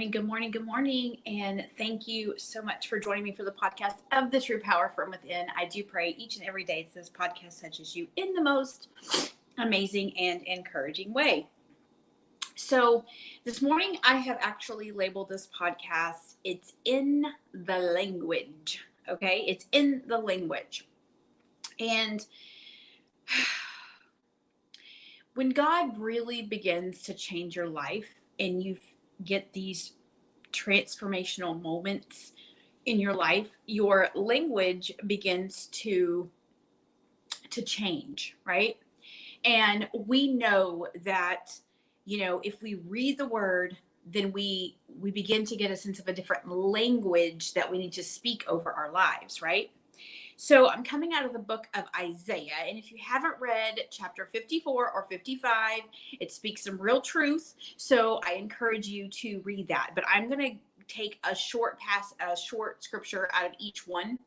morning, good morning, good morning. And thank you so much for joining me for the podcast of the True Power from Within. I do pray each and every day that this podcast touches you in the most amazing and encouraging way. So this morning I have actually labeled this podcast, It's in the Language. Okay, it's in the language. And when God really begins to change your life and you get these transformational moments in your life, your language begins to change, right? And we know that, if we read the word, then we begin to get a sense of a different language that we need to speak over our lives, right? So I'm coming out of the book of Isaiah. And if you haven't read chapter 54 or 55, it speaks some real truth. So I encourage you to read that. But I'm going to take a short scripture out of each one,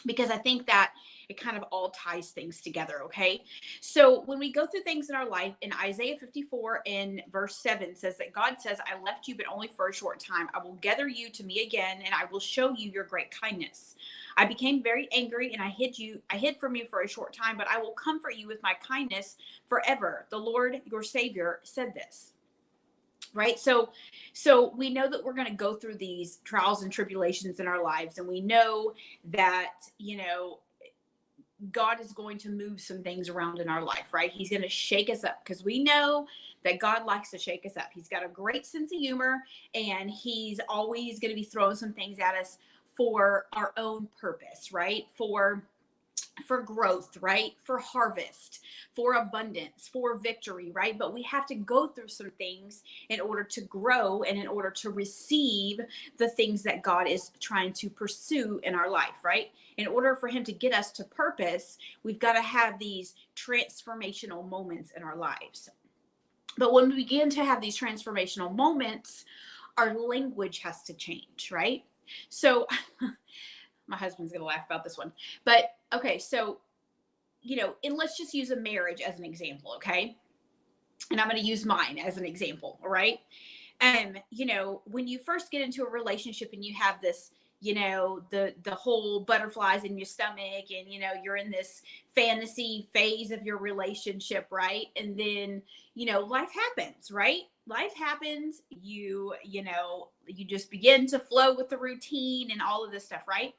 because I think that it kind of all ties things together, okay? So when we go through things in our life, in Isaiah 54 in verse 7 says that God says, I left you, but only for a short time. I will gather you to me again, and I will show you your great kindness. I became very angry, and I hid from you for a short time, but I will comfort you with my kindness forever. The Lord, your Savior, said this. Right? So we know that we're going to go through these trials and tribulations in our lives, and we know that, God is going to move some things around in our life, right? He's going to shake us up, because we know that God likes to shake us up. He's got a great sense of humor, and he's always going to be throwing some things at us for our own purpose, right? For growth, right? For harvest, for abundance, for victory, right? But we have to go through some things in order to grow and in order to receive the things that God is trying to pursue in our life, right? In order for him to get us to purpose, we've got to have these transformational moments in our lives. But when we begin to have these transformational moments, our language has to change, right? So my husband's going to laugh about this one. But okay, so, and let's just use a marriage as an example, okay? And I'm going to use mine as an example, all right? When you first get into a relationship and you have this, the whole butterflies in your stomach, and, you're in this fantasy phase of your relationship, right? And then, life happens, right? Life happens. You just begin to flow with the routine and all of this stuff, right?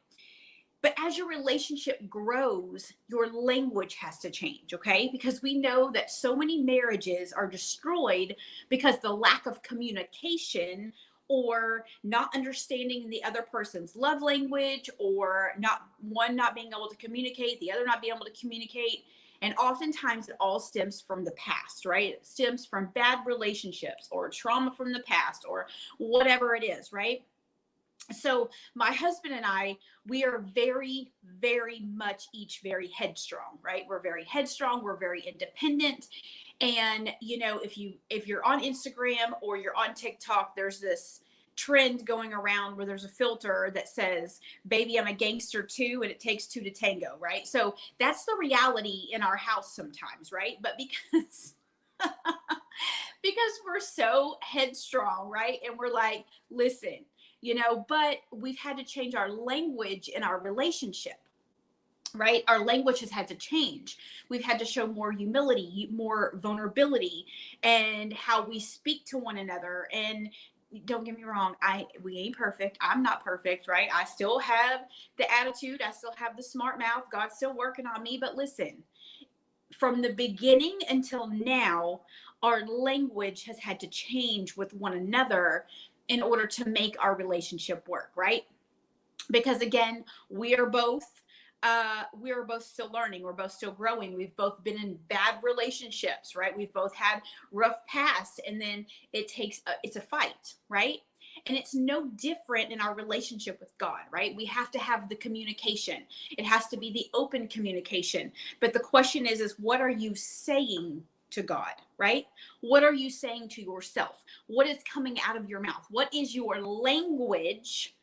But as your relationship grows, your language has to change, okay? Because we know that so many marriages are destroyed because the lack of communication, or not understanding the other person's love language, or not being able to communicate, the other not being able to communicate. And oftentimes it all stems from the past, right? It stems from bad relationships or trauma from the past or whatever it is, right? So my husband and I, we are very, very much each very headstrong, right? We're very headstrong. We're very independent. And, if you're on Instagram or you're on TikTok, there's this trend going around where there's a filter that says, baby, I'm a gangster too, and it takes two to tango, right? So that's the reality in our house sometimes, right? But because because we're so headstrong, right? And we're like, listen, but we've had to change our language in our relationship, right? Our language has had to change. We've had to show more humility, more vulnerability, and how we speak to one another. And don't get me wrong, we ain't perfect. I'm not perfect, right? I still have the attitude. I still have the smart mouth. God's still working on me. But listen, from the beginning until now, our language has had to change with one another in order to make our relationship work, right? Because again, we are both still learning. We're both still growing. We've both been in bad relationships, right? We've both had rough past, and then it's a fight, right? And it's no different in our relationship with God, right? We have to have the communication. It has to be the open communication. But the question is what are you saying to God, right? What are you saying to yourself? What is coming out of your mouth? What is your language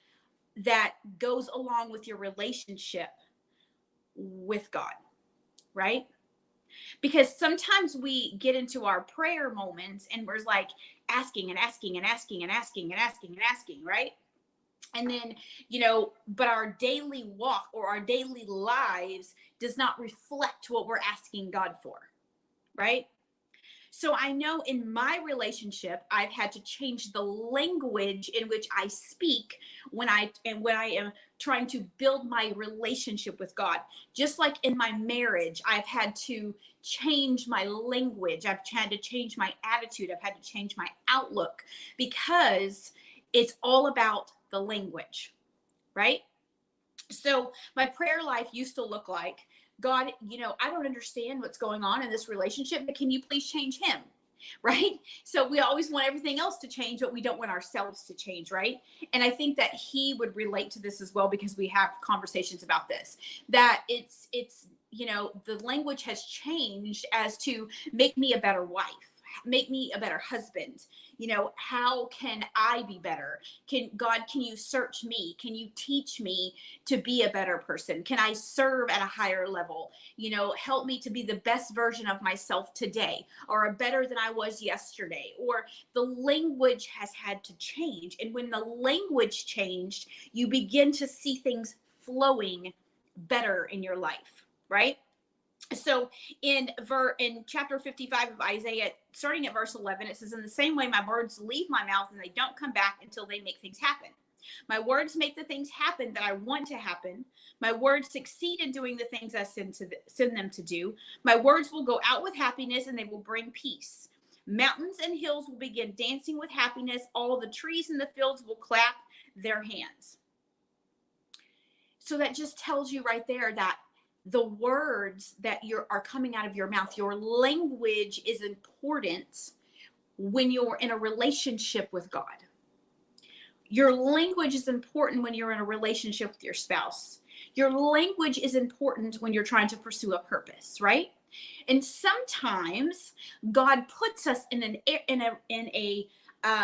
that goes along with your relationship with God, right? Because sometimes we get into our prayer moments and we're like, asking and asking and asking and asking and asking and asking, right? And then, but our daily walk or our daily lives does not reflect what we're asking God for, right? So I know in my relationship, I've had to change the language in which I speak when I am trying to build my relationship with God. Just like in my marriage, I've had to change my language. I've had to change my attitude. I've had to change my outlook because it's all about the language, right? So my prayer life used to look like, God, I don't understand what's going on in this relationship, but can you please change him? Right? So we always want everything else to change, but we don't want ourselves to change, right? And I think that he would relate to this as well, because we have conversations about this, that it's the language has changed as to make me a better wife, make me a better husband. How can I be better? Can you search me? Can you teach me to be a better person? Can I serve at a higher level? Help me to be the best version of myself today, or a better than I was yesterday. Or the language has had to change. And when the language changed, you begin to see things flowing better in your life, right? So in chapter 55 of Isaiah, starting at verse 11, it says, "In the same way, my words leave my mouth and they don't come back until they make things happen. My words make the things happen that I want to happen. My words succeed in doing the things I send them to do. My words will go out with happiness and they will bring peace. Mountains and hills will begin dancing with happiness. All the trees in the fields will clap their hands." So that just tells you right there that the words that are coming out of your mouth, your language is important when you're in a relationship with God. Your language is important when you're in a relationship with your spouse. Your language is important when you're trying to pursue a purpose, right? And sometimes God puts us in a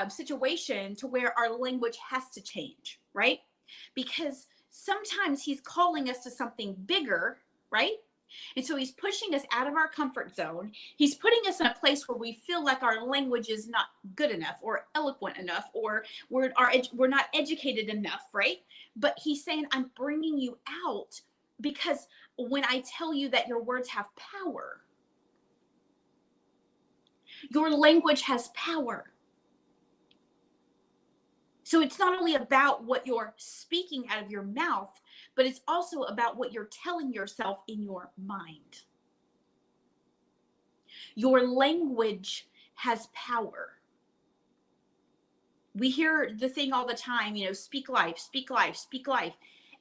situation to where our language has to change, right? Because sometimes he's calling us to something bigger, right? And so he's pushing us out of our comfort zone. He's putting us in a place where we feel like our language is not good enough or eloquent enough, or we're not educated enough, right? But he's saying, I'm bringing you out because when I tell you that your words have power, your language has power. So it's not only about what you're speaking out of your mouth, but it's also about what you're telling yourself in your mind. Your language has power. We hear the thing all the time, speak life, speak life, speak life.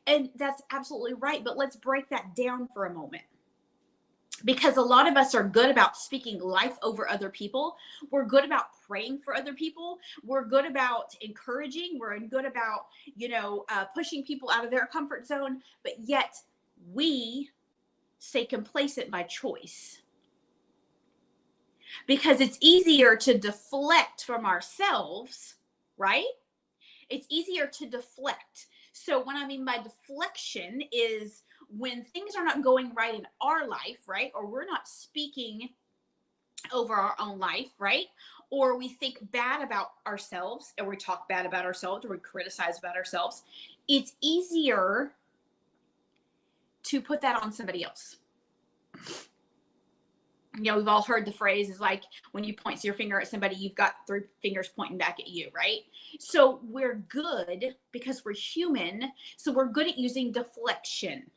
And that's absolutely right. But let's break that down for a moment. Because a lot of us are good about speaking life over other people. We're good about praying for other people. We're good about encouraging. We're good about, pushing people out of their comfort zone. But yet we stay complacent by choice. Because it's easier to deflect from ourselves, right? It's easier to deflect. So what I mean by deflection is when things are not going right in our life, right? Or we're not speaking over our own life, right? Or we think bad about ourselves, or we talk bad about ourselves, or we criticize about ourselves. It's easier to put that on somebody else. We've all heard the phrase is like, when you point your finger at somebody, you've got 3 fingers pointing back at you, right? So we're good because we're human. So we're good at using deflection,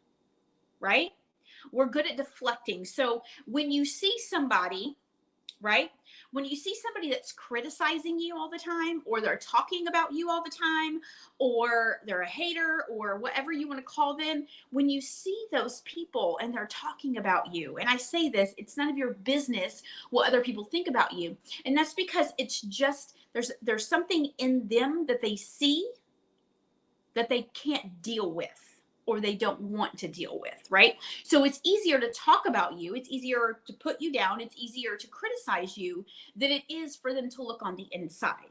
right? We're good at deflecting. So when you see somebody, right? When you see somebody that's criticizing you all the time, or they're talking about you all the time, or they're a hater, or whatever you want to call them, when you see those people and they're talking about you, and I say this, it's none of your business what other people think about you. And that's because it's just, there's something in them that they see that they can't deal with, or they don't want to deal with, right? So it's easier to talk about you. It's easier to put you down. It's easier to criticize you than it is for them to look on the inside.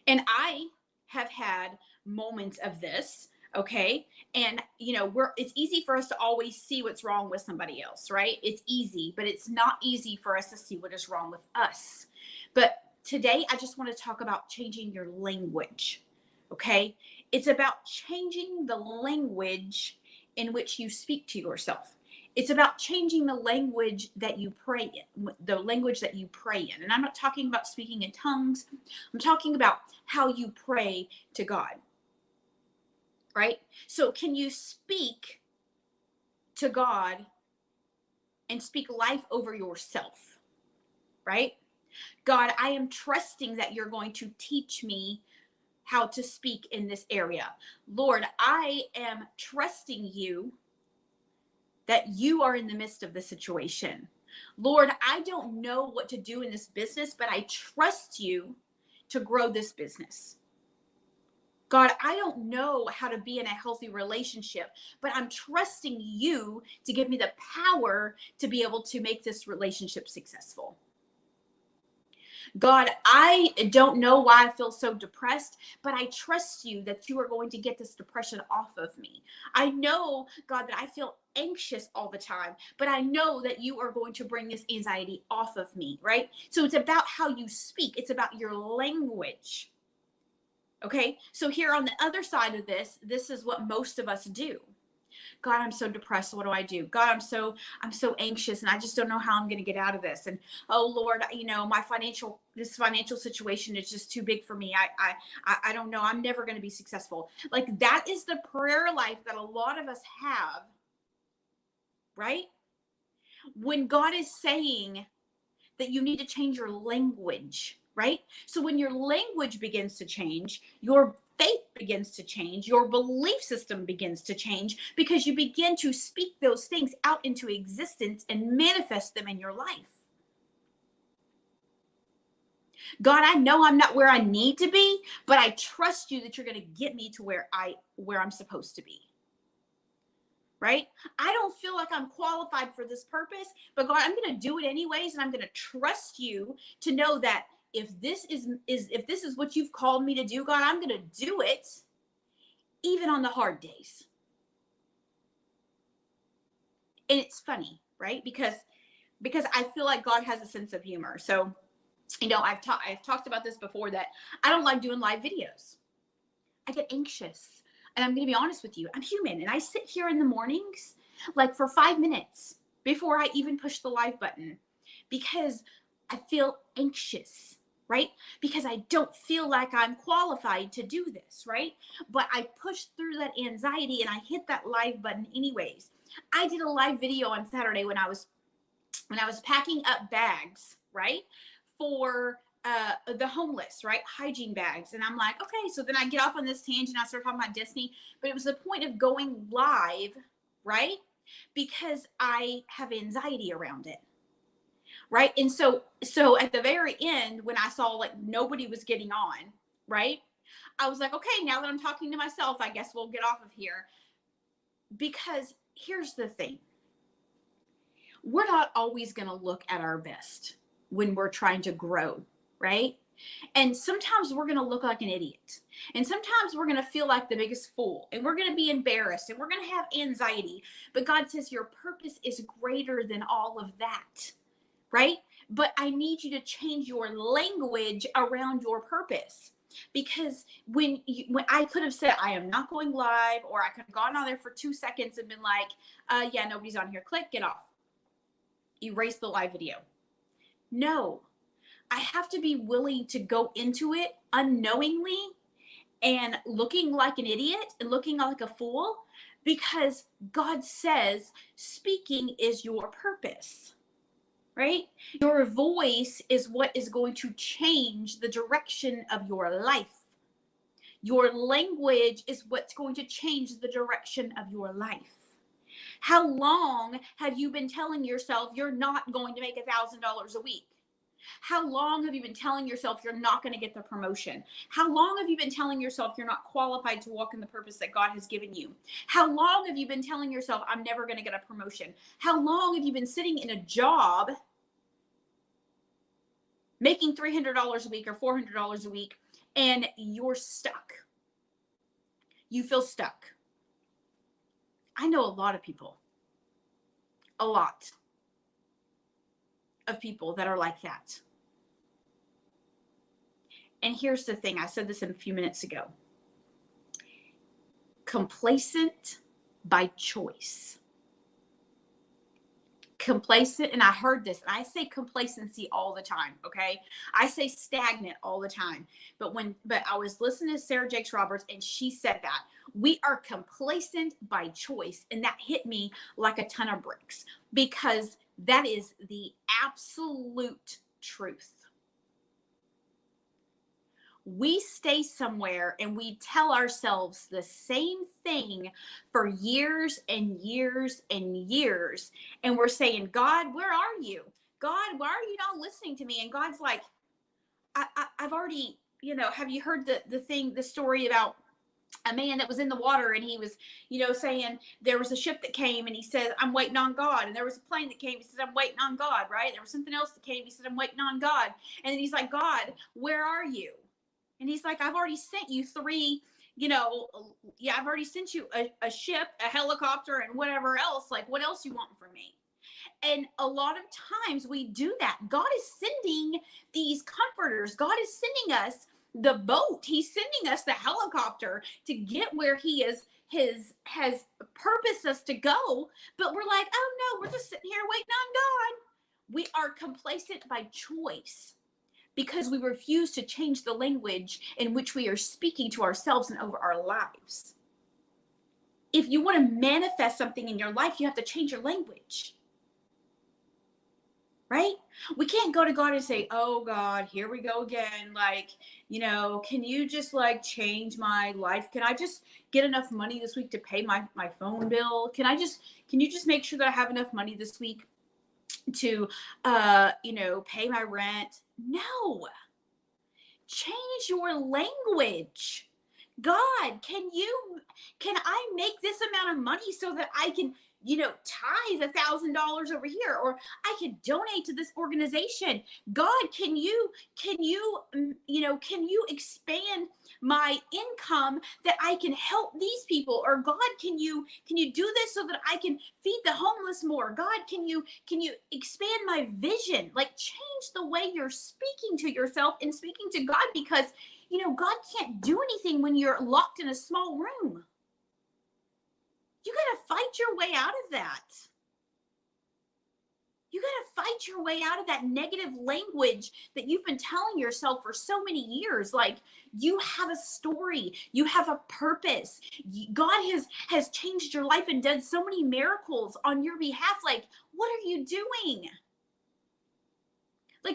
And I have had moments of this, okay? And, it's easy for us to always see what's wrong with somebody else, right? It's easy, but it's not easy for us to see what is wrong with us. But today, I just want to talk about changing your language. Okay. It's about changing the language in which you speak to yourself. It's about changing the language that you pray in, the language that you pray in. And I'm not talking about speaking in tongues. I'm talking about how you pray to God, right? So, can you speak to God and speak life over yourself, right? God, I am trusting that you're going to teach me how to speak in this area. Lord, I am trusting you that you are in the midst of the situation. Lord, I don't know what to do in this business, but I trust you to grow this business. God, I don't know how to be in a healthy relationship, but I'm trusting you to give me the power to be able to make this relationship successful. God, I don't know why I feel so depressed, but I trust you that you are going to get this depression off of me. I know, God, that I feel anxious all the time, but I know that you are going to bring this anxiety off of me, right? So it's about how you speak, it's about your language. Okay, so here on the other side of this is what most of us do. God, I'm so depressed. What do I do? God, I'm so anxious and I just don't know how I'm going to get out of this. And oh Lord, this financial situation is just too big for me. I don't know. I'm never going to be successful. Like that is the prayer life that a lot of us have, right? When God is saying that you need to change your language, right? So when your language begins to change, your faith begins to change, your belief system begins to change because you begin to speak those things out into existence and manifest them in your life. God, I know I'm not where I need to be, but I trust you that you're going to get me to where I'm supposed to be. Right? I don't feel like I'm qualified for this purpose, but God, I'm going to do it anyways, and I'm going to trust you to know that if this is what you've called me to do, God, I'm going to do it even on the hard days. And it's funny, right? Because I feel like God has a sense of humor. So, I've talked about this before that I don't like doing live videos. I get anxious. And I'm going to be honest with you, I'm human. And I sit here in the mornings, like for 5 minutes before I even push the live button because I feel anxious, right? Because I don't feel like I'm qualified to do this, right? But I push through that anxiety and I hit that live button anyways. I did a live video on Saturday when I was packing up bags, right? For the homeless, right? Hygiene bags. And I'm like, okay, so then I get off on this tangent. I start talking about Destiny, but it was the point of going live, right? Because I have anxiety around it. Right. And so at the very end, when I saw like nobody was getting on, right? I was like, okay, now that I'm talking to myself, I guess we'll get off of here. Because here's the thing. We're not always going to look at our best when we're trying to grow, right? And sometimes we're going to look like an idiot. And sometimes we're going to feel like the biggest fool. And we're going to be embarrassed. And we're going to have anxiety. But God says your purpose is greater than all of that, right? But I need you to change your language around your purpose. Because when I could have said, I am not going live, or I could have gone on there for 2 seconds and been like, yeah, nobody's on here. Click, get off. Erase the live video. No, I have to be willing to go into it unknowingly and looking like an idiot and looking like a fool because God says speaking is your purpose, right? Your voice is what is going to change the direction of your life. Your language is what's going to change the direction of your life. How long have you been telling yourself you're not going to make $1,000 a week? How long have you been telling yourself you're not going to get the promotion? How long have you been telling yourself you're not qualified to walk in the purpose that God has given you? How long have you been telling yourself I'm never going to get a promotion? How long have you been sitting in a job making $300 a week or $400 a week and you're stuck? You feel stuck. I know a lot of people of people that are like that. And here's the thing, I said this a few minutes ago. Complacent by choice. Complacent, and I heard this, and I say complacency all the time, okay? I say stagnant all the time. But I was listening to Sarah Jakes Roberts, and she said that we are complacent by choice, and that hit me like a ton of bricks, because that is the absolute truth. We stay somewhere and we tell ourselves the same thing for years and years and years. And we're saying, God, where are you? God, why are you not listening to me? And God's like, I've already, have you heard the story about a man that was in the water, and he was, saying there was a ship that came, and he said, I'm waiting on God. And there was a plane that came. He said, I'm waiting on God, right? There was something else that came. He said, I'm waiting on God. And then he's like, God, where are you? And he's like, I've already sent you I've already sent you a ship, a helicopter, and whatever else. Like, what else you want from me? And a lot of times we do that. God is sending these comforters. God is sending us the boat. He's sending us the helicopter to get where he has purposed us to go. But we're like, oh no, we're just sitting here waiting on God. We are complacent by choice, because we refuse to change the language in which we are speaking to ourselves and over our lives. If you want to manifest something in your life, you have to change your language. Right? We can't go to God and say, oh God, here we go again. Like, can you just change my life? Can I just get enough money this week to pay my phone bill? Can you just make sure that I have enough money this week to pay my rent? No. Change your language. God, can I make this amount of money so that I can tithe $1,000 over here, or I can donate to this organization? God, can you expand my income that I can help these people? Or God, can you do this so that I can feed the homeless more? God, can you expand my vision? Change the way you're speaking to yourself and speaking to God, because God can't do anything when you're locked in a small room. You got to fight your way out of that. You got to fight your way out of that negative language that you've been telling yourself for so many years. You have a story. You have a purpose. God has changed your life and done so many miracles on your behalf. What are you doing?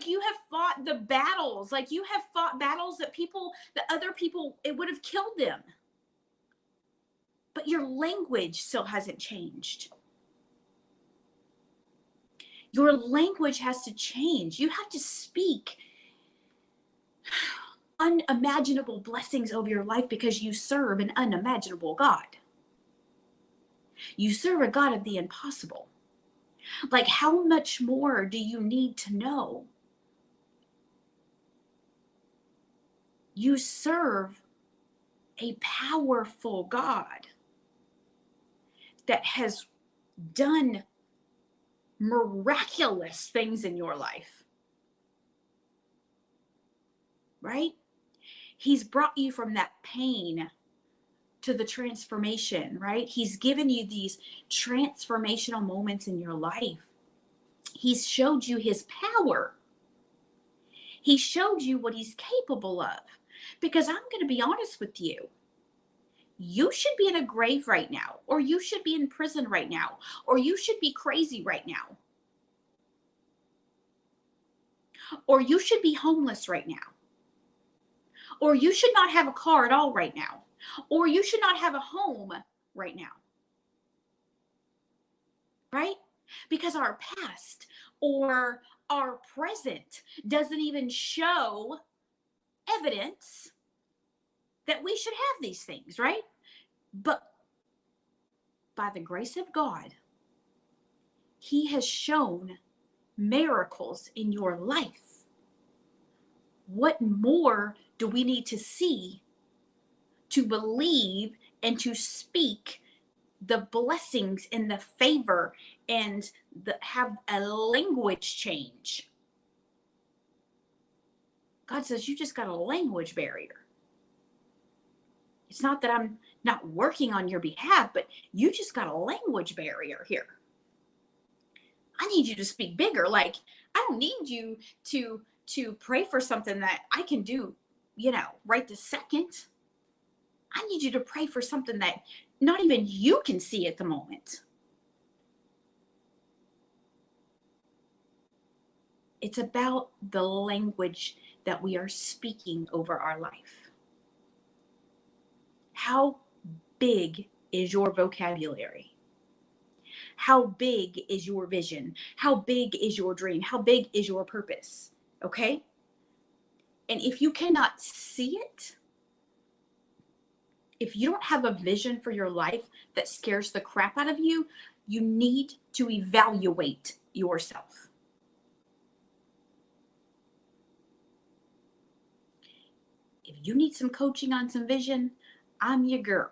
You have fought the battles. You have fought battles that other people, it would have killed them. But your language still hasn't changed. Your language has to change. You have to speak unimaginable blessings over your life, because you serve an unimaginable God. You serve a God of the impossible. How much more do you need to know? You serve a powerful God that has done miraculous things in your life, right? He's brought you from that pain to the transformation, right? He's given you these transformational moments in your life. He's showed you his power. He showed you what he's capable of. Because I'm going to be honest with you. You should be in a grave right now, or you should be in prison right now, or you should be crazy right now, or you should be homeless right now, or you should not have a car at all right now, or you should not have a home right now, right? Because our past or our present doesn't even show evidence that we should have these things, right? But by the grace of God, he has shown miracles in your life. What more do we need to see to believe and to speak the blessings and the favor and have a language change? God says, you just got a language barrier. It's not that I'm not working on your behalf, but you just got a language barrier here. I need you to speak bigger. Like, I don't need you to pray for something that I can do, right this second. I need you to pray for something that not even you can see at the moment. It's about the language that we are speaking over our life. How big is your vocabulary? How big is your vision? How big is your dream? How big is your purpose? Okay? And if you cannot see it, if you don't have a vision for your life that scares the crap out of you, you need to evaluate yourself. If you need some coaching on some vision, I'm your girl.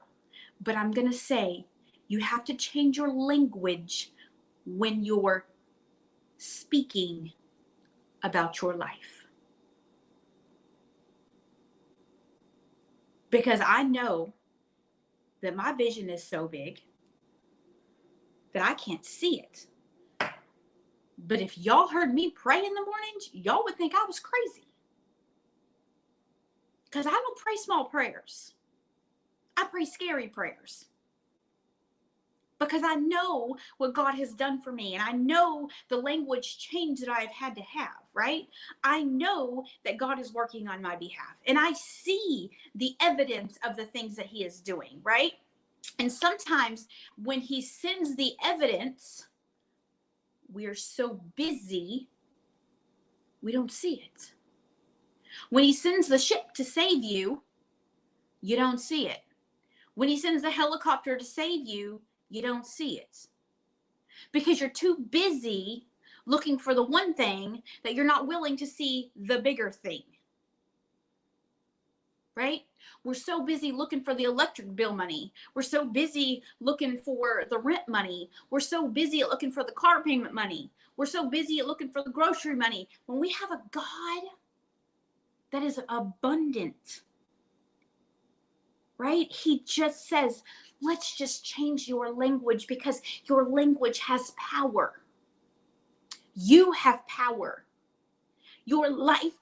But I'm going to say, you have to change your language when you're speaking about your life. Because I know that my vision is so big that I can't see it. But if y'all heard me pray in the mornings, y'all would think I was crazy. Because I don't pray small prayers. I pray scary prayers. Because I know what God has done for me, and I know the language change that I've had to have, right? I know that God is working on my behalf, and I see the evidence of the things that He is doing, right? And sometimes when He sends the evidence, we are so busy, we don't see it. When He sends the ship to save you, you don't see it. When He sends the helicopter to save you, you don't see it. Because you're too busy looking for the one thing that you're not willing to see the bigger thing. Right? We're so busy looking for the electric bill money. We're so busy looking for the rent money. We're so busy looking for the car payment money. We're so busy looking for the grocery money. When we have a God that is abundant, right? He just says, let's just change your language, because your language has power. You have power. Your life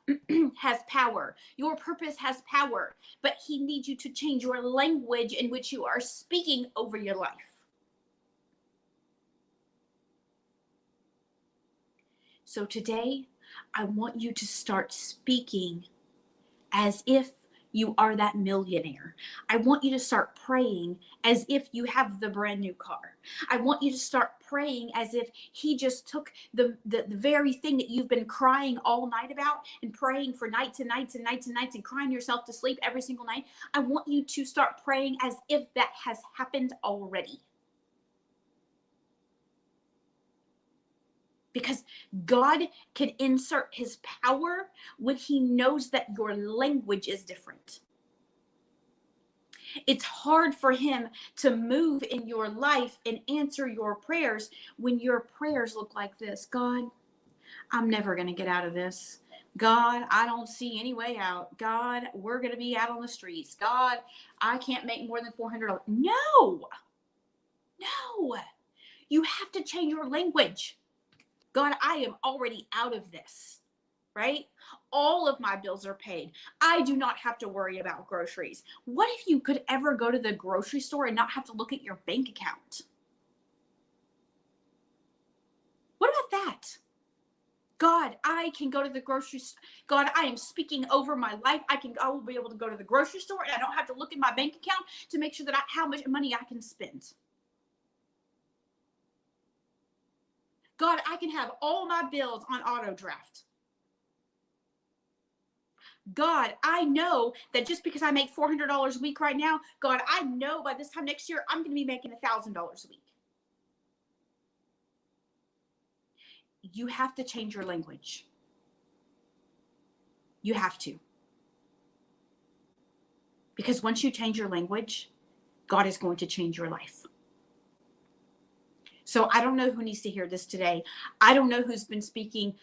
has power. Your purpose has power. But He needs you to change your language in which you are speaking over your life. So today, I want you to start speaking as if you are that millionaire. I want you to start praying as if you have the brand new car. I want you to start praying as if He just took the very thing that you've been crying all night about, and praying for nights and nights and nights and nights, and crying yourself to sleep every single night. I want you to start praying as if that has happened already. Because God can insert His power when He knows that your language is different. It's hard for Him to move in your life and answer your prayers when your prayers look like this. God, I'm never going to get out of this. God, I don't see any way out. God, we're going to be out on the streets. God, I can't make more than $400. No. You have to change your language. God, I am already out of this, right? All of my bills are paid. I do not have to worry about groceries. What if you could ever go to the grocery store and not have to look at your bank account? What about that? God, I can go to the grocery store. God, I am speaking over my life. I will be able to go to the grocery store, and I don't have to look at my bank account to make sure that how much money I can spend. God, I can have all my bills on auto draft. God, I know that just because I make $400 a week right now, God, I know by this time next year, I'm going to be making $1,000 a week. You have to change your language. You have to. Because once you change your language, God is going to change your life. So I don't know who needs to hear this today. I don't know who's been speaking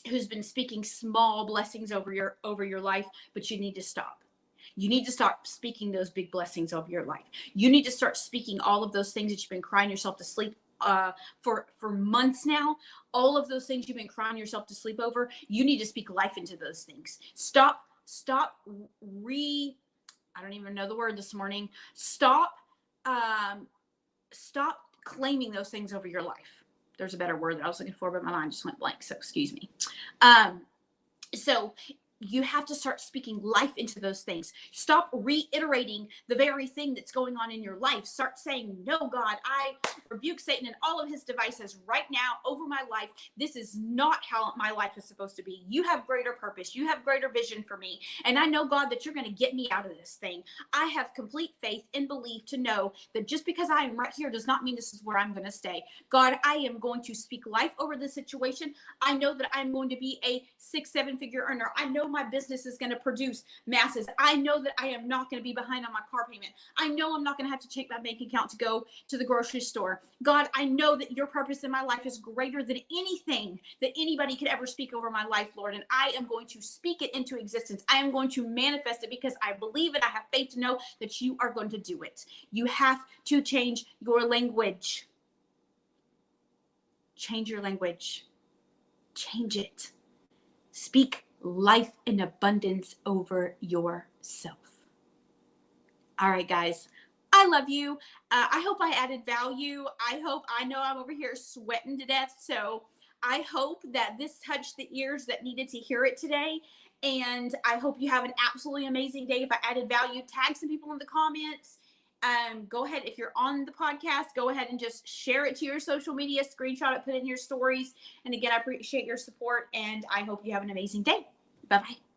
who's been speaking small blessings over your life, but you need to stop. You need to start speaking those big blessings over your life. You need to start speaking all of those things that you've been crying yourself to sleep for months now. All of those things you've been crying yourself to sleep over. You need to speak life into those things. Stop. I don't even know the word this morning. Stop. Stop claiming those things over your life. There's a better word that I was looking for, but my mind just went blank. So excuse me. So you have to start speaking life into those things. Stop reiterating the very thing that's going on in your life. Start saying, no, God, I rebuke Satan and all of his devices right now over my life. This is not how my life is supposed to be. You have greater purpose. You have greater vision for me. And I know, God, that you're going to get me out of this thing. I have complete faith and belief to know that just because I am right here does not mean this is where I'm going to stay. God, I am going to speak life over this situation. I know that I'm going to be a 6-7 figure earner. I know my business is going to produce masses. I know that I am not going to be behind on my car payment. I know I'm not going to have to check my bank account to go to the grocery store. God, I know that your purpose in my life is greater than anything that anybody could ever speak over my life, Lord. And I am going to speak it into existence. I am going to manifest it because I believe it. I have faith to know that you are going to do it. You have to change your language. Change your language. Change it. Speak life in abundance over yourself. All right, guys. I love you. I hope I added value. I know I'm over here sweating to death. So I hope that this touched the ears that needed to hear it today. And I hope you have an absolutely amazing day. If I added value, tag some people in the comments. Go ahead. If you're on the podcast, go ahead and just share it to your social media, screenshot it, put it in your stories. And again, I appreciate your support and I hope you have an amazing day. Bye-bye.